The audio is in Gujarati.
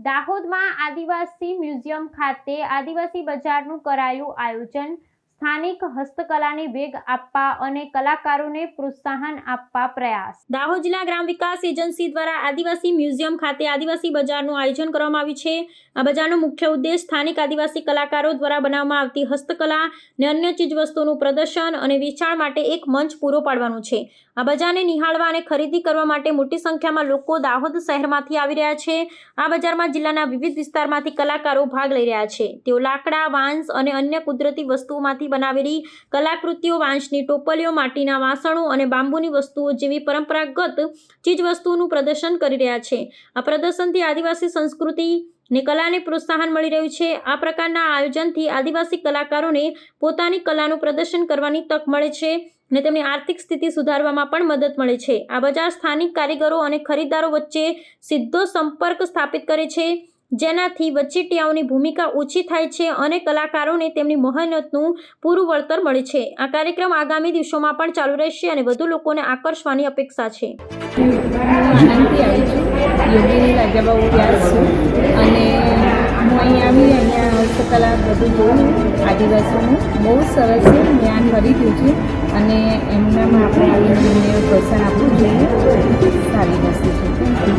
દાહોદમાં આદિવાસી મ્યુઝિયમ ખાતે આદિવાસી બજારનું કરાયું આયોજન। સ્થાનિક હસ્તકલાને વેગ આપવા અને કલાકારોને પ્રોત્સાહન આપવા પ્રયાસ। દાહોદ જિલ્લા ગ્રામ વિકાસ એજન્સી દ્વારા આદિવાસી મ્યુઝિયમ ખાતે આદિવાસી બજારનું આયોજન કરવામાં આવ્યું છે। આ બજારનો મુખ્ય ઉદ્દેશ સ્થાનિક આદિવાસી કલાકારો દ્વારા બનાવવામાં આવતી હસ્તકલા અને અન્ય ચીજવસ્તુઓનું પ્રદર્શન અને વેચાણ માટે એક મંચ પૂરો પાડવાનો છે। આ બજારને નિહાળવા અને ખરીદી કરવા માટે મોટી સંખ્યામાં લોકો દાહોદ શહેરમાંથી આવી રહ્યા છે। આ બજારમાં જિલ્લાના વિવિધ વિસ્તારમાંથી કલાકારો ભાગ લઈ રહ્યા છે। તેઓ લાકડા, વાંસ અને અન્ય કુદરતી વસ્તુઓમાંથી બનાવેલી કલાકૃતિઓ, વાંસની ટોપલીઓ, માટીના વાસણો અને બાંબુની વસ્તુઓ જેવી પરંપરાગત ચીજવસ્તુઓનું પ્રદર્શન કરી રહ્યા છે। આ પ્રદર્શનથી આદિવાસી સંસ્કૃતિ ને કલાને પ્રોત્સાહન મળી રહ્યું છે। આ પ્રકારના આયોજનથી આદિવાસી કલાકારોને પોતાની કલાનું પ્રદર્શન કરવાની તક મળે છે અને તેમની આર્થિક સ્થિતિ સુધારવામાં પણ મદદ મળે છે। આ બજાર સ્થાનિક કારીગરો અને ખરીદદારો વચ્ચે સીધો સંપર્ક સ્થાપિત કરે છે, જેનાથી વચેટિયાઓની ભૂમિકા ઓછી થાય છે અને કલાકારોને તેમની મહેનતનું પૂરું વળતર મળે છે। આ કાર્યક્રમ આગામી દિવસોમાં પણ ચાલુ રહેશે અને વધુ લોકોને આકર્ષવાની અપેક્ષા છે। યોગીની રાજાબાઉ વ્યાસ છું અને હું અહીંયા હસ્તકલા બધું જોયું આદિવાસીનું બહુ સરસ છે। જ્ઞાન ખરીદ્યું છે અને એમનામાં આપણે આવીને પ્રોત્સાહન આપવું જોઈએ। સારી વસ્તુ છે।